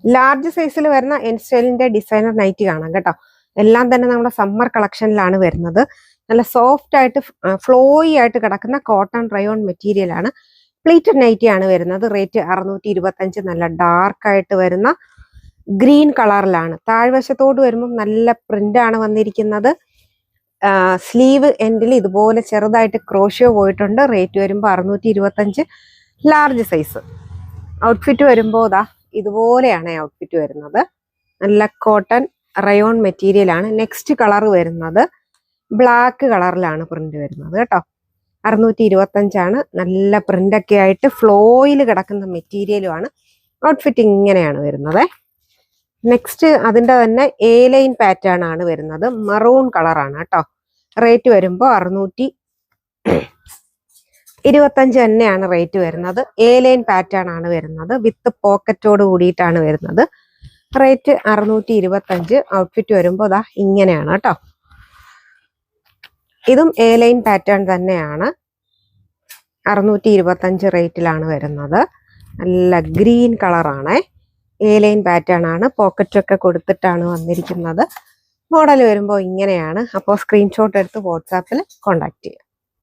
Large സൈസിൽ വരുന്ന എൻസ്റ്റൈലിന്റെ designer nightie കാണാം കേട്ടോ. എല്ലാം തന്നെ നമ്മുടെ സമ്മർ കളക്ഷനിലാണ് വരുന്നത്. നല്ല സോഫ്റ്റ് ആയിട്ട് ഫ്ലോയി ആയിട്ട് കിടക്കുന്ന കോട്ടൺ റയോൺ മെറ്റീരിയൽ ആണ്. പ്ലീറ്റഡ് നൈറ്റി ആണ് വരുന്നത്. റേറ്റ് 625. നല്ല ഡാർക്ക് ആയിട്ട് വരുന്ന ഗ്രീൻ കളറിലാണ്. താഴ്വശത്തോട് വരുമ്പോൾ നല്ല പ്രിന്റ് ആണ് വന്നിരിക്കുന്നത്. സ്ലീവ് എൻഡിൽ ഇതുപോലെ ചെറുതായിട്ട് ക്രോഷ്യോ പോയിട്ടുണ്ട്. റേറ്റ് വരുമ്പോൾ 625. Large size. ഔട്ട്ഫിറ്റ് വരുമ്പോൾ ഇതുപോലെയാണ് ഔട്ട്ഫിറ്റ് വരുന്നത്. നല്ല കോട്ടൺ റയോൺ മെറ്റീരിയൽ ആണ്. നെക്സ്റ്റ് കളർ വരുന്നത് ബ്ലാക്ക് കളറിലാണ് പ്രിന്റ് വരുന്നത് കേട്ടോ. 625 നല്ല പ്രിന്റ് ഒക്കെ ആയിട്ട് ഫ്ലോയിൽ കിടക്കുന്ന മെറ്റീരിയലുമാണ്. ഔട്ട്ഫിറ്റ് ഇങ്ങനെയാണ് വരുന്നത്. നെക്സ്റ്റ് അതിന്റെ തന്നെ എ ലൈൻ പാറ്റേൺ ആണ് വരുന്നത്. മറൂൺ കളറാണ് കേട്ടോ. റേറ്റ് വരുമ്പോൾ 625 തന്നെയാണ് റേറ്റ് വരുന്നത്. എ ലൈൻ പാറ്റേൺ ആണ് വരുന്നത്. വിത്ത് പോക്കറ്റോട് കൂടിയിട്ടാണ് വരുന്നത്. റേറ്റ് 625. ഔട്ട്ഫിറ്റ് വരുമ്പോൾ ഇങ്ങനെയാണ് കേട്ടോ. ഇതും എ ലൈൻ പാറ്റേൺ തന്നെയാണ്. 625 റേറ്റിലാണ് വരുന്നത്. നല്ല ഗ്രീൻ കളറാണ്. എ ലൈൻ പാറ്റേൺ ആണ്. പോക്കറ്റൊക്കെ കൊടുത്തിട്ടാണ് വന്നിരിക്കുന്നത്. മോഡൽ വരുമ്പോൾ ഇങ്ങനെയാണ്. അപ്പോൾ സ്ക്രീൻഷോട്ട് എടുത്ത് വാട്സാപ്പിൽ കോണ്ടാക്ട് ചെയ്യുക.